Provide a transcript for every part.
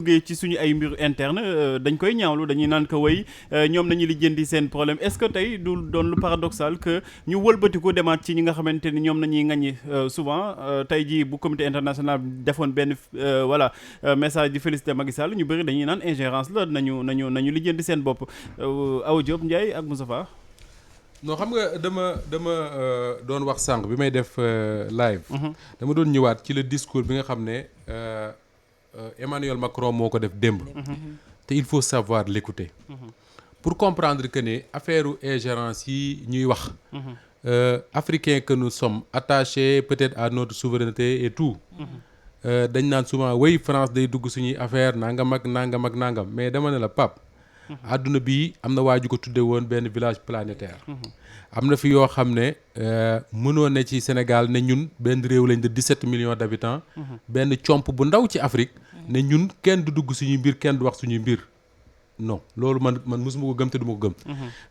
duggee ci suñu ay mbir interne dañ koy ñaawlu dañuy naan ko way ñoom nañu lijjanti seen problème est-ce que tey du doon lu paradoxal que ñu wëlbatiku demaat ci ñi nga xamante ni ñoom nañuy ŋaññi souvent tey jii bu comité international defoon benn voilà message di féliciter Macky Sall ñu bëri dañuy naan ingérence la nañu lijjanti seen bopp Awa Diop Ndiaye ak Moustapha. non xam nga dama doon wax sànq bi may def live. dama doon ñëwaat ci le discours bi nga xam ne Emmanuel Macron moo ko def démb. te il faut savoir l'écouter. pour comprendre que ne affaire ingérence yi ñuy wax. Africains que nous sommes attachés peut-être à notre souveraineté et tout. dañ naan souvent way France day dugg suñuy affaire nangam ak nangam mais dama ne la Pape. àdduna bi am na waaju ko tudde woon benn village planétaire. am na fi yoo xam ne mënoo ne ci Sénégal ne ñun benn réew lañ de 17 millions d'habitants. benn comp bu ndaw ci Afrique. ne ñun kenn du dugg suñuy mbir kenn du wax suñuy mbir. non loolu man mosuma ko gëm te duma ko gëm.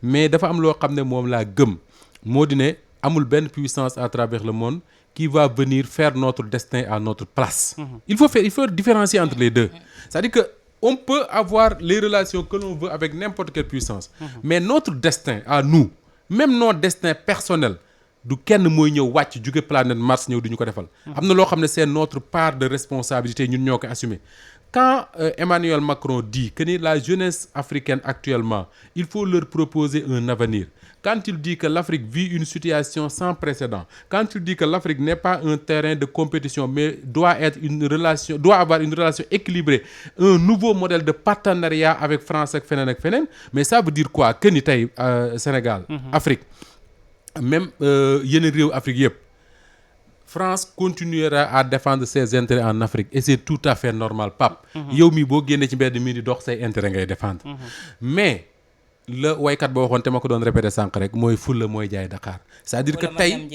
mais dafa am loo xam ne moom laa gëm. moo di ne amul benn puissance à travers le monde qui va venir faire notre destin à notre place. il faut différencier entre les deux. c'est-à-dire que on peut avoir les relations que l'on veut avec n'importe quelle puissance. mais notre destin à nous même nos destins personnels du kenn mooy ñëw wàcc jóge planète Mars ñëw du ñu ko defal. am na loo xam ne c'est notre part de responsabilité ñun ñoo ko assumer. Quand Emmanuel Macron dit que la jeunesse africaine actuellement il faut leur proposer un avenir. Quand il dit que l'Afrique vit une situation sans précédent, quand il dit que l'Afrique n'est pas un terrain de compétition mais doit avoir une relation équilibrée, un nouveau modèle de partenariat avec France ak feneen mais ça veut dire quoi que ni tey Sénégal Afrique même yeneen réew Afrique yëpp France continuera à défendre ses intérêts en Afrique et c'est tout à fait normal Pape. yow mii boo génnee ci mbedd mi di dox say intérêt ngay défendre. mais la waykat ba waxoon te ma ko doon répéter sànq rek mooy fulla mooy jaay Dakar. c'est-à-dire que tey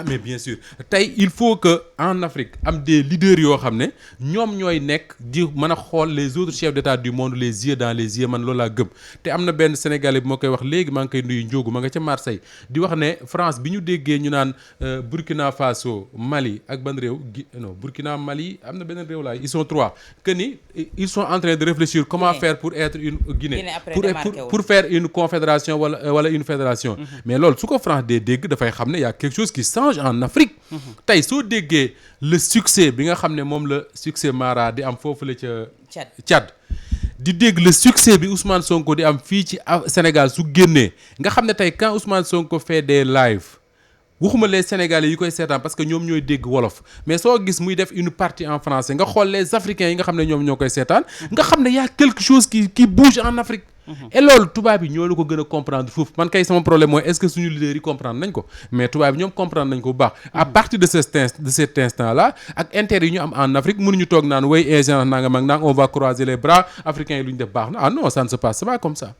mais bien sûr tey il faut que en Afrique am des leaders yoo xam ne ñoom ñooy nekk di mën a xool les autres chefs d'État du monde les yeux dans les yeux man loolu laa gëm. te am na benn Sénégalais bi moo koy wax léegi maa ngi koy nuyu Ndiogu ma nga ca Marseille di wax ne France bi ñu déggee ñu naan Burkina Faso Mali ak ban réew non Burkina Mali am na beneen réew laa ils sont trois que ni ils sont en train de réfléchir comment faire pour être une Guinée pour faire une confédération wala une fédération. mais loolu su ko France dee dégg dafay xam ne y a quelque chose qui change en Afrique. tey soo déggee le succès bi nga xam ne moom la succès Mara di am foofu la ca Tchad. di dégg le succès bi Ousmane Sonko di am fii ci Sénégal su génnee nga xam ne tey quand Ousmane Sonko fait des lives waxuma les Sénégalais yi koy seetaan parce que ñoom ñooy dégg wolof mais soo gis muy def une partie en français nga xool les Africains yi nga xam ne ñoom ñoo koy seetaan nga xam ne y a quelque chose qui bouge en Afrique. et loolu tubaab yi ñoo la ko gën a comprendre foofu man kay sama problème mooy est-ce que suñu leaders yi comprendre nañ ko mais tubaab yi ñoom comprendre nañ ko bu baax. à partir de cet instant là ak intérêt yi ñu am en Afrique mënuñu toog naan way ingénieur nangam ak nang on va croiser les bras africains yi lu ñu def baax na ah non ça ne se passe pas comme ça.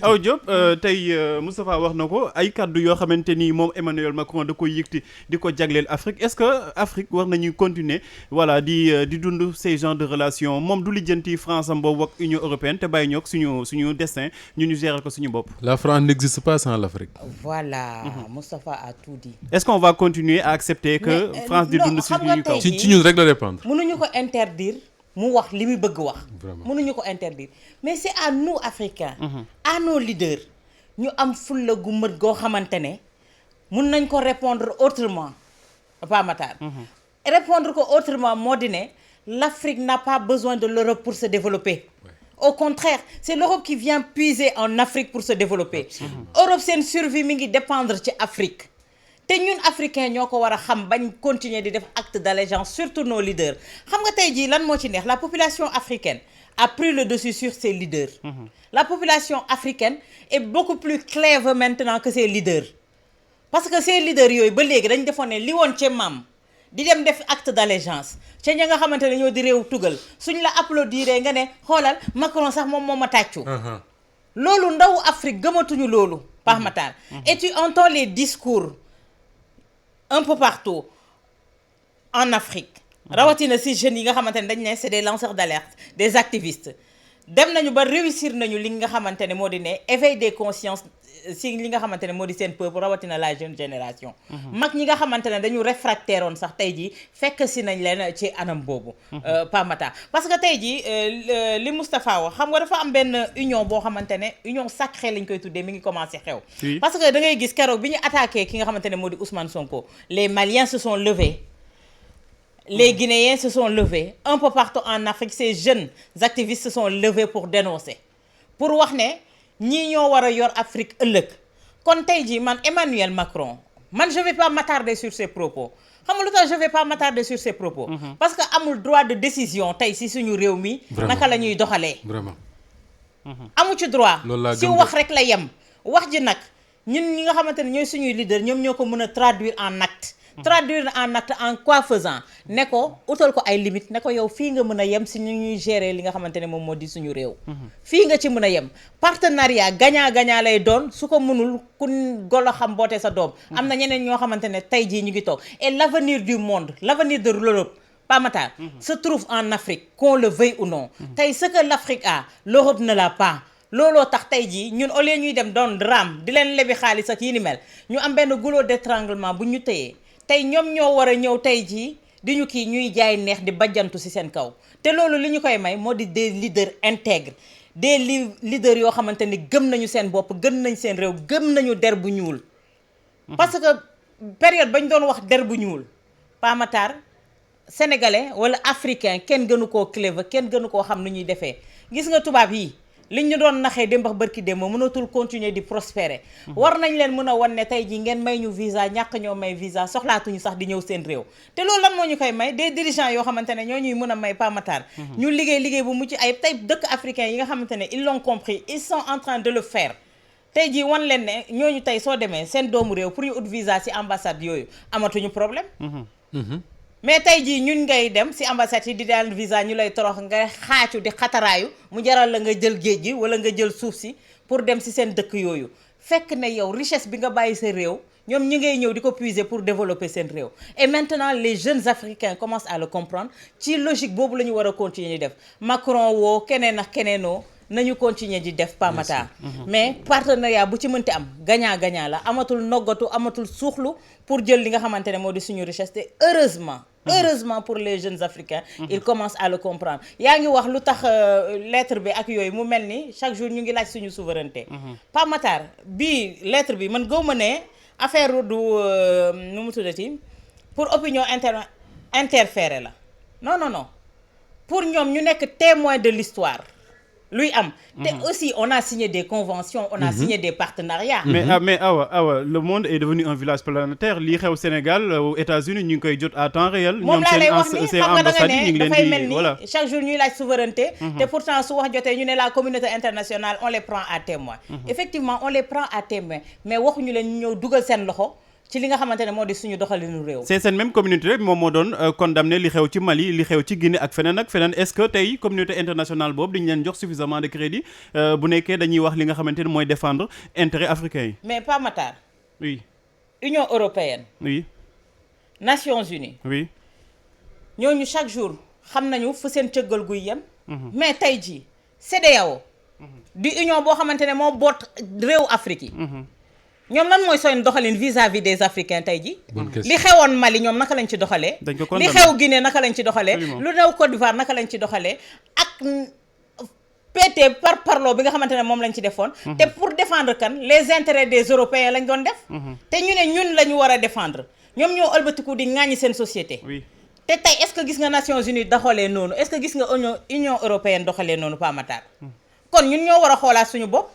Awa Diop tey Moustapha wax na ko ay kaddu yoo xamante ni moom Emmanuel Macron da koy yëkkati di ko jagleel Afrique est-ce que Afrique war nañu continuer voilà di dund ces genres de relations moom du lijjanti France am boobu ak Union européenne te bàyyi ñoog suñu destin ñu gérer ko suñu bopp. La France n'existe pas sans l'Afrique. Voilà, Moustapha a tout dit. Est-ce qu'on va continuer à accepter que France di dund ci suñu kaw. ci ñun rek la dépendre. mënuñu ko interdire mu wax li mu bëgg wax. mënuñu ko interdire mais c'est à nous Africains. à nos leaders ñu am fulla gu mët goo xamante ne mun nañ ko répondre autrement Pape Matar. répondre ko autrement moo di ne l'Afrique n'a pas besoin de l'Europe pour se développer. Au contraire, c'est l'Europe qui vient puiser en Afrique pour se développer. Europe seen survie mi ngi dépendre ci Afrique. te ñun africains ñoo ko war a xam bañ continuer di def acte d'allégeance surtout nos leaders. xam nga tey jii lan moo ci neex la population africaine a pris le dessus sur ses leaders. La population africaine est beaucoup plus clève maintenant que ses leaders. parce que ces leaders yooyu ba léegi dañ defoon ne li woon ca maam di dem def acte d'allégeance ca ña nga xamante ne ñoo di réew tugal suñ la applaudiree nga ne xoolal Macron sax moom moo ma tàccu. loolu ndaw Afrique gëmatuñu loolu. Pape Matar et tu entends les discours un peu partout en Afrique. rawatina si jeunes yi nga xamante ne dañ ne c'est des lanceurs d'alerte des activistes dem nañu ba réussir nañu li nga xamante ne moo di ne éveil des consciences si li nga xamante ne moo di seen peuple rawatina la jeune génération. mag ñi nga xamante ne dañu réfractaire woon sax tey jii fekk si nañ leen ci anam boobu. Pa Matar parce que tey jii li Moustapha wax xam nga dafa am benn union boo xamante ne union sacrée lañ koy tuddee mi ngi commencé xew. parce que da ngay gis keroog bi ñu attaqué ki nga xamante ne moo di Ousmane Sonko les Maliens se sont levés. Les Guinéens se sont levés un peu partout en Afrique. Ces jeunes activistes se sont levés pour dénoncer pour wax ne ñii ñoo war a yor Afrique ëllëg. kon tey jii man Emmanuel Macron man je vais pas m'attarder sur ses propos xam nga lu tax je vais pas m'attarder sur ses propos. parce que amul droit de décision tey si suñu réew mi. naka la ñuy doxalee. vraiment. amu ci droit. si gëm wax rek la yem. wax ji nag ñun ñi nga xamante ne ñooy suñuy leader ñoom ñoo ko mën a traduire en acte. traduire en acte en quoi faisant ne ko utal ko ay limites ne ko yow fii nga mën a yem si ñu ñuy gérer li nga xamante ne moom moo di suñu réew. fii nga ci mën a yem partenariat gagnant-gagnant lay doon su ko mënul ku golo xam boote sa doom. am na ñeneen ñoo xamante ne tey jii ñu ngi toog et l'avenir du monde l'avenir de l'Europe Pa Matar se trouve en Afrique qu'on le veuille ou non. tey ce que l'Afrique a l'Europe ne l'a pas. looloo tax tey jii ñun au lieu ñuy dem doon raam di leen lebi xaalis ak yi ni mel ñu am benn goulot d'étranglement bu ñu tëyee. tey ñoom ñoo war a ñëw tey jii di ñu kii ñuy jaay neex di bajjantu ci seen kaw te loolu li ñu koy may moo di des leaders intègres des leaders yoo xamante ni gëm nañu seen bopp gëm nañ seen réew gëm nañu der bu ñuul. parce que période bañ doon wax der bu ñuul Pa Matar sénégalais wala africain kenn gënu koo clever kenn gënu koo xam nu ñuy defee gis nga tubaab yi. liñ ñu doon naxee démb ak bërki démb mënatul continuer di prospérer. war nañ leen mën a wan ne tey jii ngeen may ñu visa ñàkk ñoo may visa soxlaatuñu sax di ñëw seen réew te loolu lan moo ñu koy may des dirigeants yoo xamante ne ñoo ñuy mën a may Pa Matar ñu liggéey bu mucc ay tey dëkk africain yi nga xamante ne ils l'ont compris ils sont en train de le faire tey jii wan leen ne ñooñu tey soo demee seen doomu réew pour ñu ut visa ci ambassade yooyu amatuñu problème. mais tey jii ñun ngay dem ci ambassade yi di daan visa ñu lay torox nga xaacu di xataraayu mu jaral la nga jël géej gi wala nga jël suuf si pour dem ci seen dëkk yooyu fekk ne yow richesse bi nga bàyyi sa réew ñoom ñi ngay ñëw di ko puiser pour développer seen réew et maintenant les jeunes africains commencent à le comprendre ci logique boobu la ñu war a continuer di def Macron woo keneen ak keneenoo nañu continuer di def Pa Matar mais partenariat bu ci mënti am gagnant-gagnant la amatul noggatu amatul suuxlu pour jël li nga xamante ne moo di suñu richesse te heureusement pour les jeunes africains ils commencent à le comprendre yaa ngi wax lu tax lettre bi ak yooyu mu mel ni chaque jour ñu ngi laaj suñu souveraineté Pa Matar bii lettre bi man gëw ma ne affaire du nu mu tuddati pour opinion interféré la non pour ñoom ñu nekk témoin de l'histoire luy am te aussi on a signé des conventions on a signé des partenariats mais awa le monde est devenu un village planétaire lii xew Sénégal aux États-Unis ñu ngi koy jot à temps réel moom laa lay wax ni xam nga da nga ne dafay mel ni voilà chaque jour ñuy laaj souveraineté te pourtant su wax jotee ñu ne la communauté internationale on les prend à témoin effectivement on les prend à témoin mais waxuñu leen ñu ñëw dugal seen loxo ci li nga xamante ne moo di suñu doxalinu réew. c'est cette même communauté rek moom moo doon condamné li xew ci Mali li xew ci Guinée ak feneen est-ce que tey communauté internationale boobu dañu leen jox suffisamment de crédit bu nekkee dañuy wax li nga xamante ne mooy défendre intérêt africain yi. mais Pa Matar. oui. Union européenne. oui. Nations Unies. oui. ñooñu chaque jour xam nañu fu seen cëggal guy yem. mais tey jii CEDEAO. di union boo xamante ne moo boot réew Afrique yi. ñoom lan mooy seen doxalin vis-à-vis des Africains tey ji li xewoon Mali ñoom naka lañ ci doxalee li xew Guinée naka lañ ci doxalee lu new Côte d'Ivoire naka lañ ci doxalee ak pété parloo bi nga xamante ne moom lañ ci defoon te pour défendre kan les intérêts des Européens lañ doon def te ñu ne ñun la ñu war a défendre ñoom ñoo ëlbatiku di ŋàññi seen société te tey est-ce que gis nga Nations Unies doxalee noonu est-ce que gis nga Union européenne doxalee noonu Pa Matar kon ñun ñoo war a xoolaat suñu bopp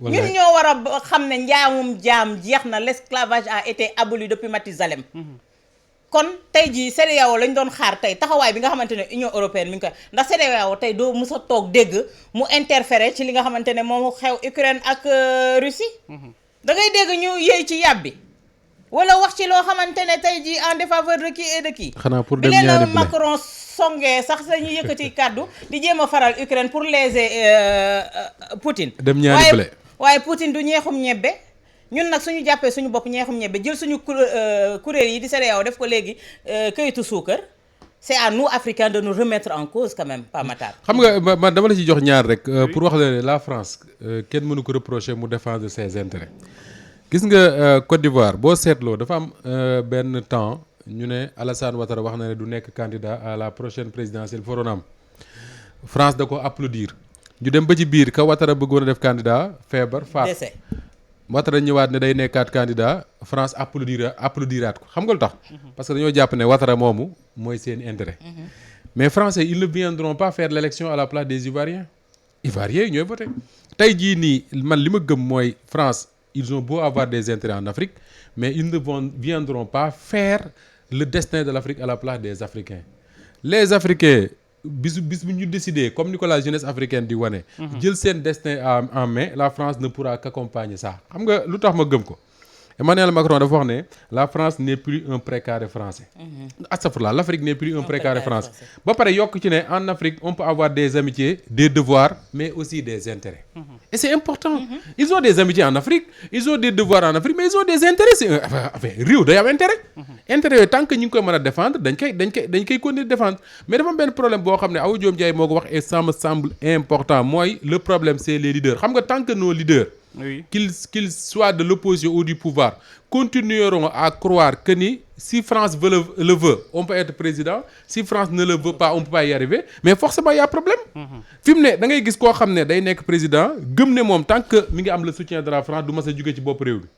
ñun ñoo war a xam ne njaamum jaam jeex na l'esclavage a été aboli depuis Mathusalem kon tey jii CEDEAO lañ doon xaar tey taxawaay bi nga xamante ne Union européenne mi ngi koy ndax CEDEAO tey doo mës a toog dégg mu interférer ci li nga xamante ne moom xew Ukraine ak Russie da ngay dégg ñu yëy ci yàbbi wala wax ci loo xamante ne tey jii en défaveur de qui et de qui xanaa pour bi dem ñaari leen Macron songee sax dañu yëkkati kàddu di jéem a faral Ukraine pour léser Poutine dem ñaari blé waaye Poutine du ñeexum ñebbe ñun nag suñu jàppee suñu bopp ñeexum ñebbe jël suñu kuréel yi di CEDEAO def ko léegi këyitu suukar c'est à nous Africains de nous remettre en cause quand même pas Matar. xam nga man dama la ci jox ñaar rek pour wax la France kenn mënu ko reprocher mu défendre ses intérêts gis nga Côte d'Ivoire boo seetloo dafa am benn temps ñu ne Alassane Ouattara wax na ne du nekk candidat à la prochaine présidentielle waroon am France da ko applaudir ñu dem ba ci biir ka Ouattara bëggoon a def candidat feebar faat décès. Ouattara ñëwaat ne day nekkaat candidat France applaudiraat ko xam nga lu tax parce que dañoo jàpp ne Ouattara moomu mooy seen intérêt mais français ils ne viendront pas faire l'élection à la place des Ivoiriens yi ñooy voté tey jii nii man li ma gëm mooy France ils ont beau avoir des intérêts en Afrique mais ils ne viendront pas faire le destin de l'Afrique à la place des Africains les Africains bis bu ñu décider comme ni ko la jeunesse africaine di wane. jël seen destin en main la France ne pourra qu'accompagner ça xam nga lu tax ma gëm ko Emmanuel Macron dafa wax ne la France n'est plus un précaré français. astafurlah l'Afrique n'est plus un précaré français. ba pare yokk ci ne en Afrique on peut avoir des amitiés des devoirs mais aussi des intérêts. et c'est important. ils ont des amitiés en Afrique ils ont des devoirs en Afrique mais ils ont des intérêts c'est réew day am intérêt. intérêt yooyu tant que ñu ngi koy mën a défendre dañ koy continuer défendre mais dafa am benn problème boo xam ne Awa Diom Ndiaye moo ko wax et ça me semble important mooy le problème c'est les leaders xam nga tant que nos leaders. oui qu'ils soient de l'opposition ou du pouvoir continueront à croire que ni si France le veut on peut être président si France ne le veut pas on peut pas y arriver mais forcément y a problème. fi mu ne da ngay gis koo xam ne day nekk président gëm ne moom tant que mi ngi am le soutien de la France du mas a jóge ci bopp réew mi.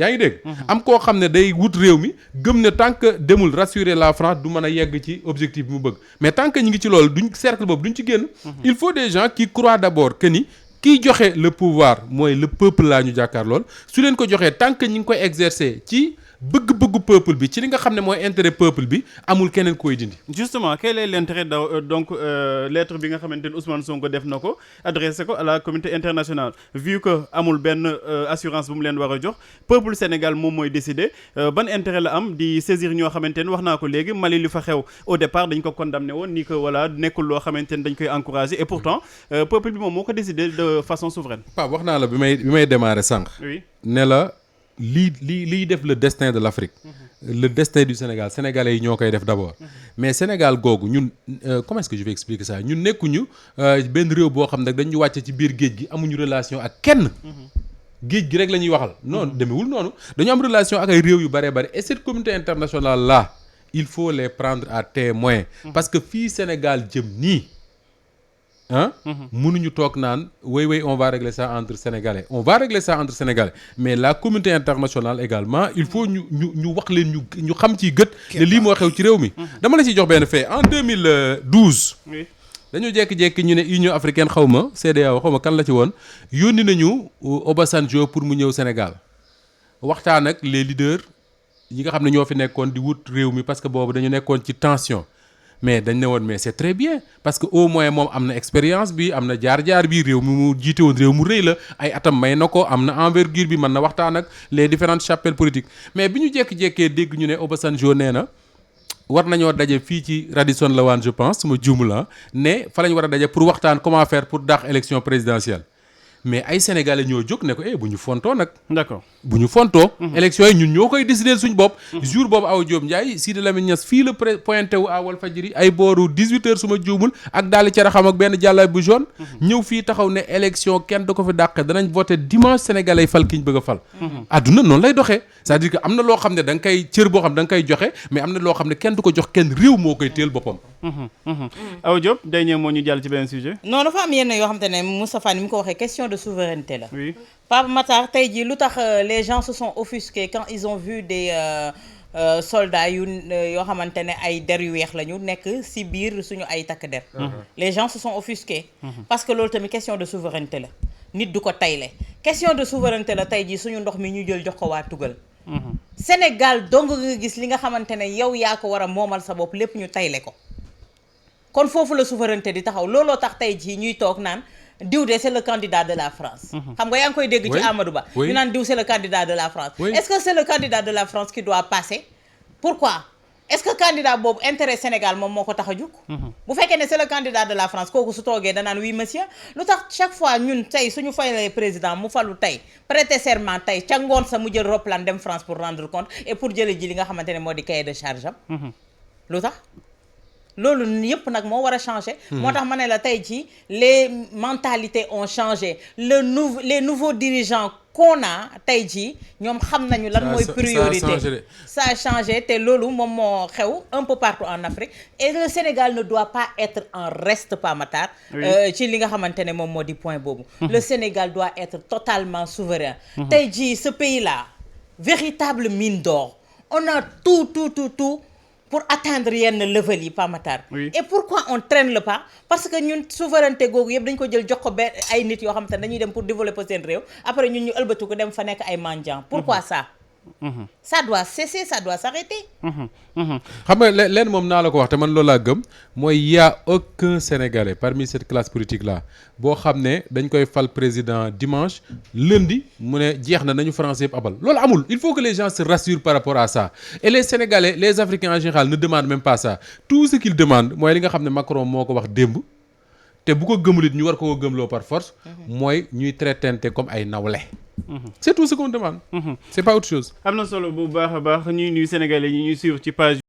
yaa ngi dégg. am koo xam ne day wut réew mi gëm ne tant que demul rassurer la France du mën a yegg ci objectif bi mu bëgg mais tant que ñu ngi ci loolu duñ cercle boobu duñ ci génn. il faut des gens qui croient d'abord que ni. kiy joxe le pouvoir mooy le peuple laa ñu jàkkaar lool su leen ko joxee tant que ñi ngi koy exercer ci bëgg-bëggu peuple bi ci li nga xam ne mooy intérêt peuple bi amul keneen koy dindi. justement quel est l'intérêt donc lettre bi nga xamante ne Ousmane Sonko def na ko adressé ko à la communauté internationale vu que amul benn assurance bu mu leen war a jox peuple Sénégal moom mooy décider ban intérêt la am di saisir ñoo xamante ne wax naa ko léegi Mali li fa xew au départ dañ ko condamné woon ni que voilà nekkul loo xamante ne dañ koy encourager et pourtant peuple bi moom moo ko décidé de façon souveraine. Pape wax naa la bi may démarrer sànq. oui ne la. liy def le destin de l'Afrique le destin du Sénégal sénégalais yi ñoo koy def d'abord mais Sénégal googu ñun comment est-ce que je vais expliquer ça ñun nekkuñu benn réew boo xam ne dañu wàcce ci biir géej gi amuñu relation ak kenn géej gi rek la ñuy waxal non demewul noonu dañu am relation ak ay réew yu bare bare et cette communauté internationale là il faut les prendre à témoin parce que fii Sénégal jëm nii mënuñu toog naan oui on va régler ça entre Sénégalais on va régler ça entre Sénégalais mais la communauté internationale également il faut ñu wax leen ñu xam ci gët ne lii moo xew ci réew mi dama la ciy jox benn fait en 2012 dañu jékki-jékki ñu ne Union africaine xaw ma CEDEAO xaw ma kan la ci woon yónni nañu Obasanjo pour mu ñëw Sénégal waxtaan ak les leaders yi nga xam ne ñoo fi nekkoon di wut réew mi parce que boobu dañu nekkoon ci tension mais dañ ne woon mais c'est très bien parce que au moins moom am na expérience bi am na jaar-jaar bi réew mi mu jiite woon réew mu rëy la ay atam may na ko am na envergure bi mën na waxtaan ak les différentes chapelles politiques mais bi ñu jékki-jékkee dégg ñu ne Obasanjo nee na war nañoo daje fii ci Radisson Lawan je pense suma juumla ne fa lañ war a daje pour waxtaan comment faire pour dàq élection présidentielle mais ay sénégalais ñoo jóg ne ko bu ñu fontoo nag. d'accord bu ñu fontoo. élection yi ñun ñoo koy décider suñ bopp. jour boobu Awa Diop Ndiaye Sidi Lamine Niass fii la pointé wu à Walfadjri ay booru 18h suma juumul ak daal ci raxam ak benn jàllaay bu jaune. ñëw fii taxaw ne élection kenn du ko fi dàqe danañ voter dimanche sénégalais fal ki ñu bëgg a fal. adduna noonu lay doxee c'est-à-dire que am na loo xam ne da nga koy cër boo xam ne da nga koy joxe mais am na loo xam ne kenn du ko jox kenn réew moo koy téel boppam. Awa Diop dernier moo ñu jàll ci beneen sujet. non dafa am yenn yoo xam te ne Moustapha ni mu ko waxee question de souveraineté la. oui Pape Matar tey jii lu tax les gens se sont offusqués quand ils ont vu des soldats yoo xamante ne ay der yu weex la ñu nekk ci biir suñu ay takk der. les gens se sont offusqués. parce que loolu tamit question de souveraineté la nit du ko tayle question de souveraineté la tey jii suñu ndox mi ñu jël jox ko waa tugal. Sénégal dong nga gis li nga xamante ne yow yaa ko war a moomal sa bopp lépp ñu tayle ko. kon foofu la souveraineté di taxaw looloo tax tey jii ñuy toog naan diw de c'est le candidat de la France. xam nga yaa ngi koy dégg ci Amadou Ba. ñu naan diw c'est le candidat de la France. est-ce que c'est le candidat de la France qui doit passer? pourquoi est-ce que candidat boobu intérêt Sénégal moom moo ko tax a jóg. bu fekkee ne c'est le candidat de la France kooku su toogee danaan oui monsieur lu tax chaque fois ñun tey suñu fayalee président mu falu tey prêter serment tey ca ngoon sa mu jël roplaan dem France pour rendre compte et pour jëlee ji li nga xamante ne moo di cahier de charge am. lu tax. loolu yëpp nag moo war a changer. moo tax ma ne la tey jii les mentalités ont changé les nouveaux dirigeants qu'on a tey jii ñoom xam nañu lan mooy priorité. Ça a changé te loolu moom moo xew un peu partout en Afrique et le Sénégal ne doit pas être en reste pas Matar. ci li nga xamante ne moom moo di point boobu. Le Sénégal doit être totalement souverain. tey jii ce pays là véritable mine d'or. On a tout pour atteindre yenn level yi pas Matar. Et pourquoi on traîne le pas parce que ñun souveraineté googu yëpp dañ ko jël jox ko benn ay nit yoo xam te ne dañuy dem pour développer seen réew après ñun ñu ëlbatu ko dem fa nekk ay mendiants. Pourquoi ça? Ça doit cesser, ça doit s'arrêter. xam nga leen moom naa la ko wax te man loolu laa gëm mooy y a aucun Sénégalais parmi cette classe politique là boo xam ne dañ koy fal président dimanche lundi mu ne jeex na nañu français yëpp abal loolu amul. Il faut que les gens se rassurent par rapport à ça et les Sénégalais les Africains en général ne demandent même pas ça. Tout ce qu'ils demandent mooy li nga xam ne Macron moo ko wax démb te bu ko gëmul it ñu war ko gëmloo par force mooy ñuy traitante comme ay nawle. C'est tout ce qu'on demande. C'est pas autre chose. am na solo bu baax a baax ñuy nuyu Sénégalais yi ñuy suivre ci page